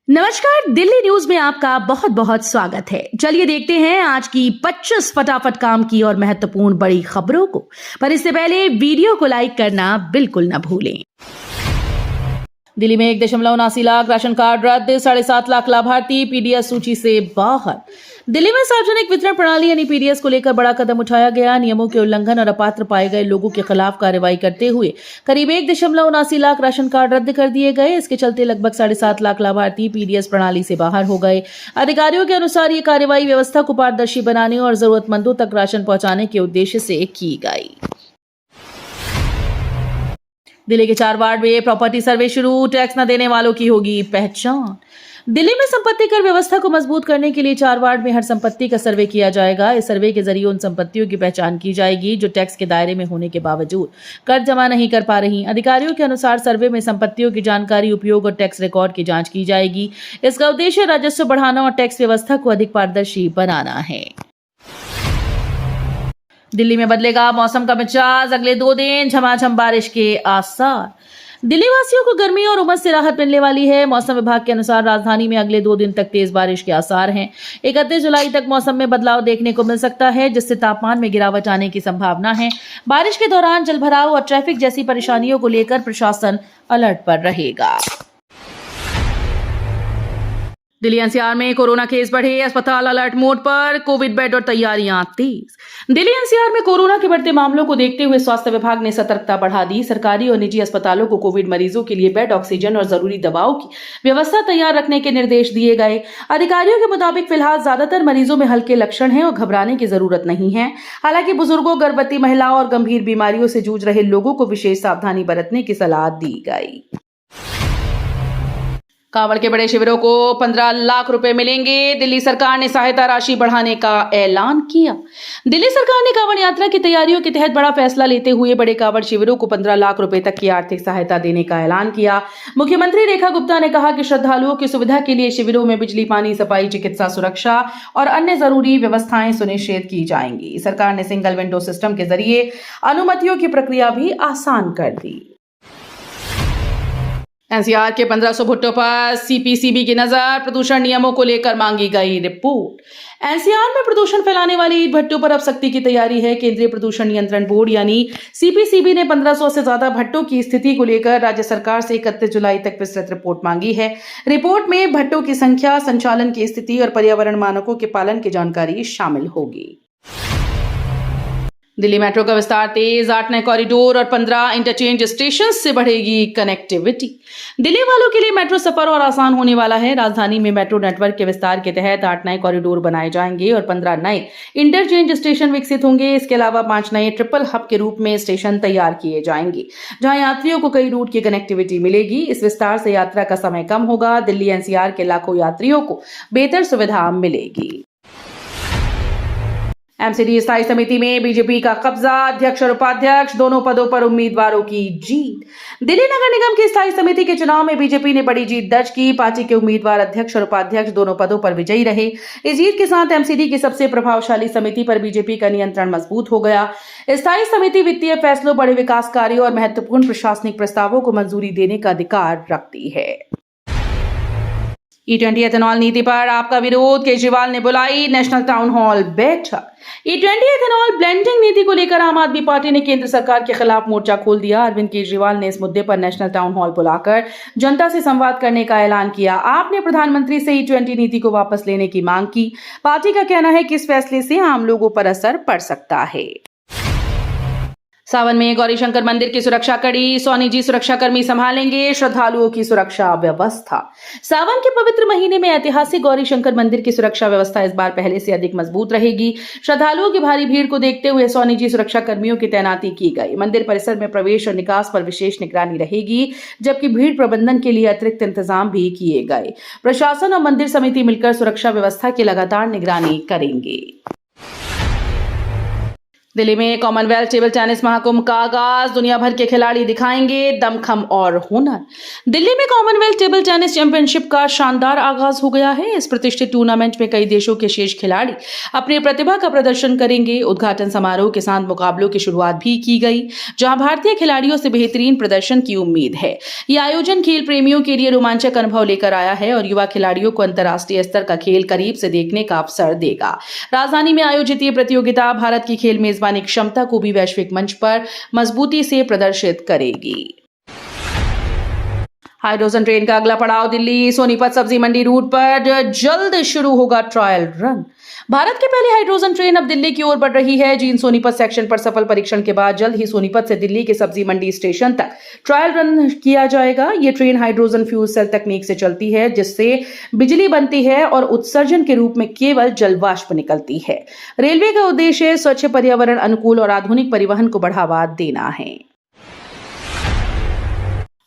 नमस्कार, दिल्ली न्यूज में आपका बहुत बहुत स्वागत है। चलिए देखते हैं आज की 25 फटाफट काम की और महत्वपूर्ण बड़ी खबरों को। पर इससे पहले वीडियो को लाइक करना बिल्कुल न भूलें। दिल्ली में 1.79 लाख राशन कार्ड रद्द, 7.5 लाख लाभार्थी पीडीएस सूची से बाहर। दिल्ली में सार्वजनिक वितरण प्रणाली यानी पीडीएस को लेकर बड़ा कदम उठाया गया। नियमों के उल्लंघन और अपात्र पाए गए लोगों के खिलाफ कार्रवाई करते हुए करीब 1.79 लाख राशन कार्ड रद्द कर दिए गए। इसके चलते लगभग 7.5 लाख लाभार्थी पीडीएस प्रणाली से बाहर हो गए। अधिकारियों के अनुसार ये कार्रवाई व्यवस्था को पारदर्शी बनाने और जरूरतमंदों तक राशन पहुंचाने के उद्देश्य से की गई। दिल्ली के 4 वार्ड में प्रॉपर्टी सर्वे शुरू, टैक्स न देने वालों की होगी पहचान। दिल्ली में संपत्ति कर व्यवस्था को मजबूत करने के लिए 4 वार्ड में हर संपत्ति का सर्वे किया जाएगा। इस सर्वे के जरिए उन संपत्तियों की पहचान की जाएगी जो टैक्स के दायरे में होने के बावजूद कर जमा नहीं कर पा रही। अधिकारियों के अनुसार सर्वे में संपत्तियों की जानकारी, उपयोग और टैक्स रिकॉर्ड की जांच की जाएगी। इसका उद्देश्य राजस्व बढ़ाना और टैक्स व्यवस्था को अधिक पारदर्शी बनाना है। दिल्ली में बदलेगा मौसम का मिजाज, अगले 2 दिन झमाझम बारिश के आसार। दिल्ली वासियों को गर्मी और उमस से राहत मिलने वाली है। मौसम विभाग के अनुसार राजधानी में अगले 2 दिन तक तेज बारिश के आसार हैं। 31 जुलाई तक मौसम में बदलाव देखने को मिल सकता है, जिससे तापमान में गिरावट आने की संभावना है। बारिश के दौरान जलभराव और ट्रैफिक जैसी परेशानियों को लेकर प्रशासन अलर्ट पर रहेगा। दिल्ली एनसीआर में कोरोना केस बढ़े, अस्पताल अलर्ट मोड पर, कोविड बेड और तैयारियां तेज। दिल्ली एनसीआर में कोरोना के बढ़ते मामलों को देखते हुए स्वास्थ्य विभाग ने सतर्कता बढ़ा दी। सरकारी और निजी अस्पतालों को कोविड मरीजों के लिए बेड, ऑक्सीजन और जरूरी दवाओं की व्यवस्था तैयार रखने के निर्देश दिए गए। अधिकारियों के मुताबिक फिलहाल ज्यादातर मरीजों में हल्के लक्षण हैं और घबराने की जरूरत नहीं है। हालांकि बुजुर्गों, गर्भवती महिलाओं और गंभीर बीमारियों से जूझ रहे लोगों को विशेष सावधानी बरतने की सलाह दी गई। कांवड़ के बड़े शिविरों को 15 लाख रुपए मिलेंगे। दिल्ली सरकार ने सहायता राशि बढ़ाने का ऐलान किया। दिल्ली सरकार ने कांवड़ यात्रा की तैयारियों के तहत बड़ा फैसला लेते हुए बड़े कांवड़ शिविरों को 15 लाख रुपए तक की आर्थिक सहायता देने का ऐलान किया। मुख्यमंत्री रेखा गुप्ता ने कहा कि श्रद्धालुओं की सुविधा के लिए शिविरों में बिजली, पानी, सफाई, चिकित्सा, सुरक्षा और अन्य जरूरी व्यवस्थाएं सुनिश्चित की जाएंगी। सरकार ने सिंगल विंडो सिस्टम के जरिए अनुमतियों की प्रक्रिया भी आसान कर दी। एनसीआर के 1500 भुट्टों पर सीपीसीबी की नजर, प्रदूषण नियमों को लेकर मांगी गई रिपोर्ट। एनसीआर में प्रदूषण फैलाने वाली ईंट भट्टों पर अब सख्ती की तैयारी है। केंद्रीय प्रदूषण नियंत्रण बोर्ड यानी सीपीसीबी ने 1500 से ज्यादा भट्टों की स्थिति को लेकर राज्य सरकार से 31 जुलाई तक विस्तृत रिपोर्ट मांगी है। रिपोर्ट में भट्टों की संख्या, संचालन की स्थिति और पर्यावरण मानकों के पालन की जानकारी शामिल होगी। दिल्ली मेट्रो का विस्तार तेज, 8 नए कॉरिडोर और 15 इंटरचेंज स्टेशन से बढ़ेगी कनेक्टिविटी। दिल्ली वालों के लिए मेट्रो सफर और आसान होने वाला है। राजधानी में मेट्रो नेटवर्क के विस्तार के तहत 8 नए कॉरिडोर बनाए जाएंगे और 15 नए इंटरचेंज स्टेशन विकसित होंगे। इसके अलावा 5 नए ट्रिपल हब के रूप में स्टेशन तैयार किए जाएंगे, जहां यात्रियों को कई रूट की कनेक्टिविटी मिलेगी। इस विस्तार से यात्रा का समय कम होगा। दिल्ली एनसीआर के लाखों यात्रियों को बेहतर सुविधा मिलेगी। एमसीडी स्थायी समिति में बीजेपी का कब्जा, अध्यक्ष और उपाध्यक्ष दोनों पदों पर उम्मीदवारों की जीत। दिल्ली नगर निगम की स्थायी समिति के चुनाव में बीजेपी ने बड़ी जीत दर्ज की। पार्टी के उम्मीदवार अध्यक्ष और उपाध्यक्ष दोनों पदों पर विजयी रहे। इस जीत के साथ एमसीडी की सबसे प्रभावशाली समिति पर बीजेपी का नियंत्रण मजबूत हो गया। स्थायी समिति वित्तीय फैसलों, बड़े विकास कार्यों और महत्वपूर्ण प्रशासनिक प्रस्तावों को मंजूरी देने का अधिकार रखती है। E20 एथेनॉल नीति पर आपका विरोध, केजरीवाल ने बुलाई नेशनल टाउन हॉल बैठक। E20 एथेनॉल ब्लेंडिंग नीति को लेकर आम आदमी पार्टी ने केंद्र सरकार के खिलाफ मोर्चा खोल दिया। अरविंद केजरीवाल ने इस मुद्दे पर नेशनल टाउन हॉल बुलाकर जनता से संवाद करने का ऐलान किया। आपने प्रधानमंत्री से E20 नीति को वापस लेने की मांग की। पार्टी का कहना है कि इस फैसले से आम लोगों पर असर पड़ सकता है। सावन में गौरीशंकर मंदिर की सुरक्षा कड़ी, सोनी जी सुरक्षाकर्मी संभालेंगे श्रद्धालुओं की सुरक्षा व्यवस्था। सावन के पवित्र महीने में ऐतिहासिक गौरीशंकर मंदिर की सुरक्षा व्यवस्था इस बार पहले से अधिक मजबूत रहेगी। श्रद्धालुओं की भारी भीड़ को देखते हुए सोनी जी सुरक्षाकर्मियों की तैनाती की गई। मंदिर परिसर में प्रवेश और निकास पर विशेष निगरानी रहेगी, जबकि भीड़ प्रबंधन के लिए अतिरिक्त इंतजाम भी किए गए। प्रशासन और मंदिर समिति मिलकर सुरक्षा व्यवस्था की लगातार निगरानी करेंगे। दिल्ली में कॉमनवेल्थ टेबल टेनिस महाकुंभ का आगाज, दुनिया भर के खिलाड़ी दिखाएंगे दमखम और हुनर। दिल्ली में कॉमनवेल्थ टेबल टेनिस चैंपियनशिप का शानदार आगाज हो गया है। इस प्रतिष्ठित टूर्नामेंट में कई देशों के शीर्ष खिलाड़ी अपनी प्रतिभा का प्रदर्शन करेंगे। उद्घाटन समारोह के साथ मुकाबलों की शुरुआत भी की गई, जहां भारतीय खिलाड़ियों से बेहतरीन प्रदर्शन की उम्मीद है। यह आयोजन खेल प्रेमियों के लिए रोमांचक अनुभव लेकर आया है और युवा खिलाड़ियों को अंतर्राष्ट्रीय स्तर का खेल करीब से देखने का अवसर देगा। राजधानी में आयोजित ये प्रतियोगिता भारत की खेल मेजबानी क्षमता को भी वैश्विक मंच पर मजबूती से प्रदर्शित करेगी। हाइड्रोजन ट्रेन का अगला पड़ाव दिल्ली सोनीपत सब्जी मंडी रूट पर जल्द शुरू होगा ट्रायल रन। भारत की पहली हाइड्रोजन ट्रेन अब दिल्ली की ओर बढ़ रही है। जींद सोनीपत सेक्शन पर सफल परीक्षण के बाद जल्द ही सोनीपत से दिल्ली के सब्जी मंडी स्टेशन तक ट्रायल रन किया जाएगा। ये ट्रेन हाइड्रोजन फ्यूल सेल तकनीक से चलती है, जिससे बिजली बनती है और उत्सर्जन के रूप में केवल जल वाष्प निकलती है। रेलवे का उद्देश्य स्वच्छ, पर्यावरण अनुकूल और आधुनिक परिवहन को बढ़ावा देना है।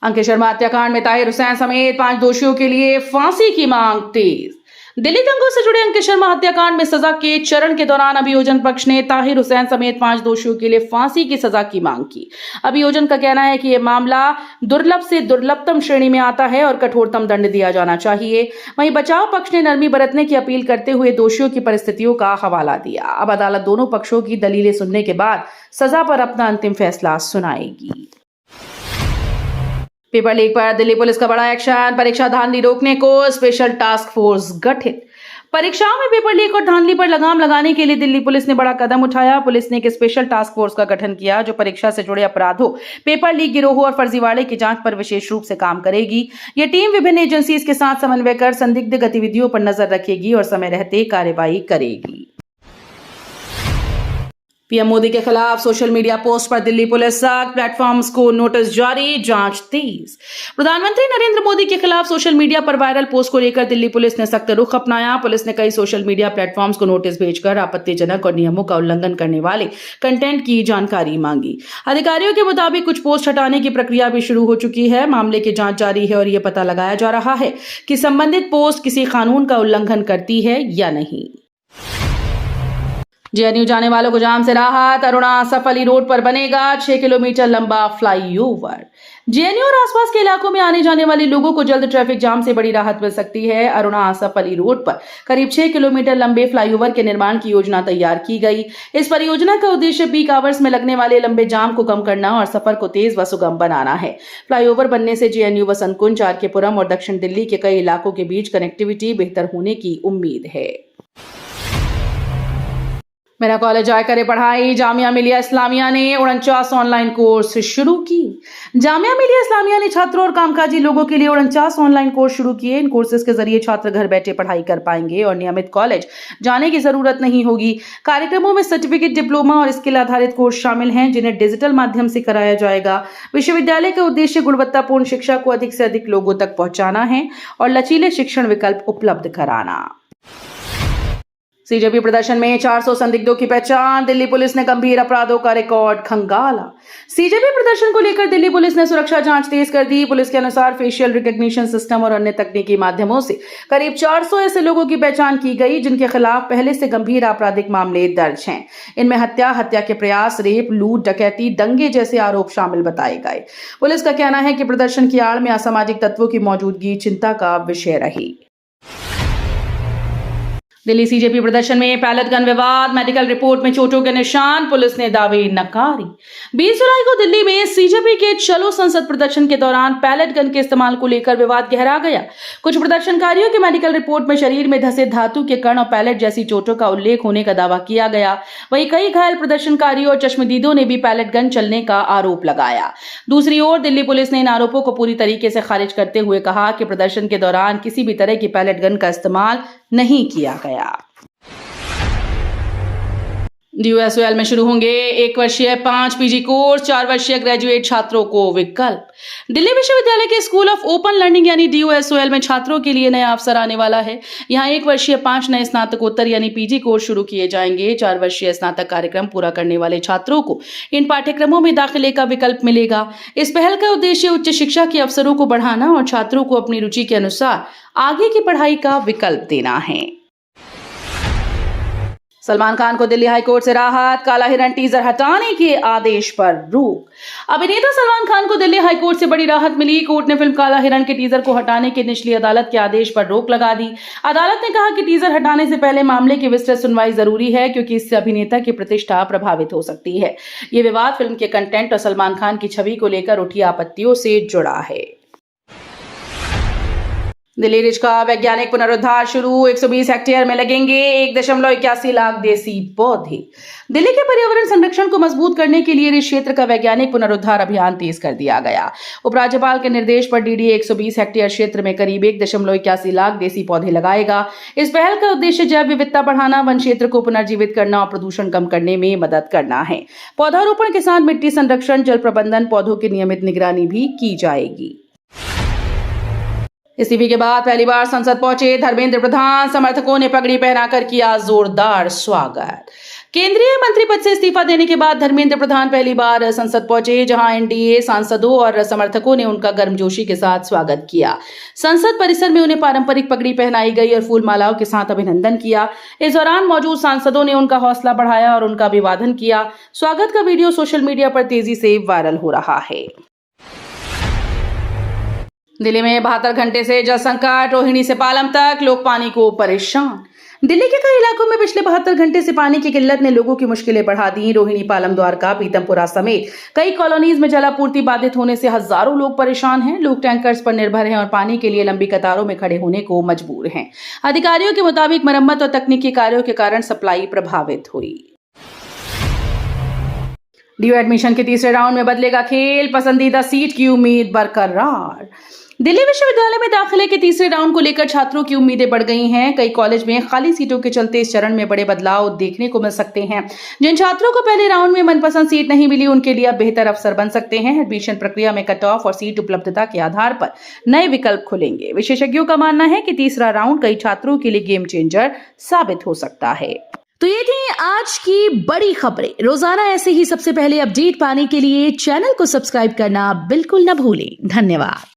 अंकित शर्मा हत्याकांड में ताहिर हुसैन समेत 5 दोषियों के लिए फांसी की मांग तेज। दिल्ली दंगों से जुड़े अंकित शर्मा हत्याकांड में सजा के चरण के दौरान अभियोजन पक्ष ने ताहिर हुसैन समेत 5 दोषियों के लिए फांसी की सजा की मांग की। अभियोजन का कहना है कि यह मामला दुर्लभ से दुर्लभतम श्रेणी में आता है और कठोरतम दंड दिया जाना चाहिए। वहीं बचाव पक्ष ने नरमी बरतने की अपील करते हुए दोषियों की परिस्थितियों का हवाला दिया। अब अदालत दोनों पक्षों की दलीलें सुनने के बाद सजा पर अपना अंतिम फैसला सुनाएगी। पेपर लीक पर दिल्ली पुलिस का बड़ा एक्शन, परीक्षा धांधली रोकने को स्पेशल टास्क फोर्स गठित। परीक्षाओं में पेपर लीक और धांधली पर लगाम लगाने के लिए दिल्ली पुलिस ने बड़ा कदम उठाया। पुलिस ने एक स्पेशल टास्क फोर्स का गठन किया, जो परीक्षा से जुड़े अपराधों, पेपर लीक गिरोह और फर्जीवाड़े की जांच पर विशेष रूप से काम करेगी। यह टीम विभिन्न एजेंसीज के साथ समन्वय कर संदिग्ध गतिविधियों पर नजर रखेगी और समय रहते कार्रवाई करेगी। पीएम मोदी के खिलाफ सोशल मीडिया पोस्ट पर दिल्ली पुलिस सख्त, प्लेटफॉर्म्स को नोटिस जारी, जांच तेज। प्रधानमंत्री नरेंद्र मोदी के खिलाफ सोशल मीडिया पर वायरल पोस्ट को लेकर दिल्ली पुलिस ने सख्त रुख अपनाया। पुलिस ने कई सोशल मीडिया प्लेटफॉर्म्स को नोटिस भेजकर आपत्तिजनक और नियमों का उल्लंघन करने वाले कंटेंट की जानकारी मांगी। अधिकारियों के मुताबिक कुछ पोस्ट हटाने की प्रक्रिया भी शुरू हो चुकी है। मामले की जांच जारी है और यह पता लगाया जा रहा है कि संबंधित पोस्ट किसी कानून का उल्लंघन करती है या नहीं। जेएनयू जाने वालों को जाम से राहत, अरुणा आसफ अली रोड पर बनेगा 6 किलोमीटर लंबा फ्लाईओवर। जेएनयू और आसपास के इलाकों में आने जाने वाले लोगों को जल्द ट्रैफिक जाम से बड़ी राहत मिल सकती है। अरुणा आसफ अली रोड पर करीब 6 किलोमीटर लंबे फ्लाईओवर के निर्माण की योजना तैयार की गई। इस परियोजना का उद्देश्य पीक आवर्स में लगने वाले लंबे जाम को कम करना और सफर को तेज व सुगम बनाना है। फ्लाईओवर बनने से जेएनयू, वसंत कुंज, आरके पुरम और दक्षिण दिल्ली के कई इलाकों के बीच कनेक्टिविटी बेहतर होने की उम्मीद है। मेरा कॉलेज आए करे पढ़ाई, जामिया मिलिया इस्लामिया ने 49 ऑनलाइन कोर्स शुरू की। जामिया मिलिया इस्लामिया ने छात्रों और कामकाजी लोगों के लिए 49 ऑनलाइन कोर्स शुरू किए। इन कोर्सेज के जरिए छात्र घर बैठे पढ़ाई कर पाएंगे और नियमित कॉलेज जाने की जरूरत नहीं होगी। कार्यक्रमों में सर्टिफिकेट, डिप्लोमा और स्किल आधारित कोर्स शामिल हैं, जिन्हें डिजिटल माध्यम से कराया जाएगा। विश्वविद्यालय का उद्देश्य गुणवत्तापूर्ण शिक्षा को अधिक से अधिक लोगों तक पहुंचाना है और लचीले शिक्षण विकल्प उपलब्ध कराना। सीजेपी प्रदर्शन में 400 संदिग्धों की पहचान, दिल्ली पुलिस ने गंभीर अपराधों का रिकॉर्ड खंगाला। सीजेपी प्रदर्शन को लेकर दिल्ली पुलिस ने सुरक्षा जांच तेज कर दी। पुलिस के अनुसार फेशियल रिकॉग्निशन सिस्टम और अन्य तकनीकी माध्यमों से करीब 400 ऐसे लोगों की पहचान की गई, जिनके खिलाफ पहले से गंभीर आपराधिक मामले दर्ज हैं। इनमें हत्या, हत्या के प्रयास, रेप, लूट, डकैती, दंगे जैसे आरोप शामिल बताए गए। पुलिस का कहना है कि प्रदर्शन की आड़ में असामाजिक तत्वों की मौजूदगी चिंता का विषय रही। दिल्ली सीजेपी प्रदर्शन में पैलेट गन विवाद, मेडिकल रिपोर्ट में चोटों के निशान, पुलिस ने दावे नकारी। 20 जुलाई को दिल्ली में सीजेपी के चलो संसद प्रदर्शन के दौरान पैलेट गन के इस्तेमाल को लेकर विवाद गहरा गया। कुछ प्रदर्शनकारियों की मेडिकल रिपोर्ट में शरीर में धंसे धातु के कण और पैलेट जैसी चोटों का उल्लेख होने का दावा किया गया। वहीं कई घायल प्रदर्शनकारियों और चश्मदीदों ने भी पैलेट गन चलने का आरोप लगाया। दूसरी ओर दिल्ली पुलिस ने इन आरोपों को पूरी तरीके से खारिज करते हुए कहा कि प्रदर्शन के दौरान किसी भी तरह की पैलेट गन का इस्तेमाल नहीं किया गया। DUSOL में शुरू होंगे 1 वर्षीय 5 पीजी कोर्स, 4 वर्षीय ग्रेजुएट छात्रों को विकल्प। दिल्ली विश्वविद्यालय के स्कूल ऑफ ओपन लर्निंग यानी DUSOL में छात्रों के लिए नया अवसर आने वाला है। यहाँ 1 वर्षीय 5 नए स्नातकोत्तर यानी पीजी कोर्स शुरू किए जाएंगे। 4 वर्षीय स्नातक कार्यक्रम पूरा करने वाले छात्रों को इन पाठ्यक्रमों में दाखिले का विकल्प मिलेगा। इस पहल का उद्देश्य उच्च शिक्षा के अवसरों को बढ़ाना और छात्रों को अपनी रुचि के अनुसार आगे की पढ़ाई का विकल्प देना है। सलमान खान को दिल्ली हाईकोर्ट से राहत, काला हिरण टीजर हटाने के आदेश पर रोक। अभिनेता सलमान खान को दिल्ली हाईकोर्ट से बड़ी राहत मिली। कोर्ट ने फिल्म काला हिरण के टीजर को हटाने के निचली अदालत के आदेश पर रोक लगा दी। अदालत ने कहा कि टीजर हटाने से पहले मामले की विस्तृत सुनवाई जरूरी है, क्योंकि इससे अभिनेता की प्रतिष्ठा प्रभावित हो सकती है। ये विवाद फिल्म के कंटेंट और सलमान खान की छवि को लेकर उठी आपत्तियों से जुड़ा है। दिल्ली रिज का वैज्ञानिक पुनरुद्धार शुरू। 120 हेक्टेयर में लगेंगे 1.81 लाख देसी पौधे। दिल्ली के पर्यावरण संरक्षण को मजबूत करने के लिए रिज क्षेत्र का वैज्ञानिक पुनरुद्धार अभियान तेज कर दिया गया। उपराज्यपाल के निर्देश पर डीडीए 120 हेक्टेयर क्षेत्र में करीब 1.81 लाख देसी पौधे लगाएगा। इस पहल का उद्देश्य जैव विविधता बढ़ाना, वन क्षेत्र को पुनर्जीवित करना और प्रदूषण कम करने में मदद करना है। पौधारोपण के साथ मिट्टी संरक्षण, जल प्रबंधन, पौधों की नियमित निगरानी भी की जाएगी। इस्तीफे के बाद पहली बार संसद पहुंचे धर्मेंद्र प्रधान। समर्थकों ने पगड़ी पहनाकर किया जोरदार स्वागत। केंद्रीय मंत्री पद से इस्तीफा देने के बाद धर्मेंद्र प्रधान पहली बार संसद पहुंचे, जहां एनडीए सांसदों और समर्थकों ने उनका गर्मजोशी के साथ स्वागत किया। संसद परिसर में उन्हें पारंपरिक पगड़ी पहनाई गई और फूल मालाओं के साथ अभिनंदन किया। इस दौरान मौजूद सांसदों ने उनका हौसला बढ़ाया और उनका अभिवादन किया। स्वागत का वीडियो सोशल मीडिया पर तेजी से वायरल हो रहा है। दिल्ली में 72 घंटे से जल संकट। रोहिणी से पालम तक लोग पानी को परेशान। दिल्ली के कई इलाकों में पिछले 72 घंटे से पानी की किल्लत ने लोगों की मुश्किलें बढ़ा दी। रोहिणी, पालम, द्वारका, पीतमपुरा समेत कई कॉलोनीज में जलापूर्ति बाधित होने से हजारों लोग परेशान हैं। लोग टैंकर्स पर निर्भर हैं और पानी के लिए लंबी कतारों में खड़े होने को मजबूर हैं। अधिकारियों के मुताबिक मरम्मत और तकनीकी कार्यों के कारण सप्लाई प्रभावित हुई। डीयू एडमिशन के तीसरे राउंड में बदलेगा खेल। पसंदीदा सीट की उम्मीद बरकरार। दिल्ली विश्वविद्यालय में दाखिले के तीसरे राउंड को लेकर छात्रों की उम्मीदें बढ़ गई हैं। कई कॉलेज में खाली सीटों के चलते इस चरण में बड़े बदलाव देखने को मिल सकते हैं। जिन छात्रों को पहले राउंड में मनपसंद सीट नहीं मिली, उनके लिए अब बेहतर अवसर बन सकते हैं। एडमिशन प्रक्रिया में कट ऑफ और सीट उपलब्धता के आधार पर नए विकल्प खुलेंगे। विशेषज्ञों का मानना है कि तीसरा राउंड कई छात्रों के लिए गेम चेंजर साबित हो सकता है। तो ये थी आज की बड़ी खबरें। रोजाना ऐसे ही सबसे पहले अपडेट पाने के लिए चैनल को सब्सक्राइब करना बिल्कुल न भूलें। धन्यवाद।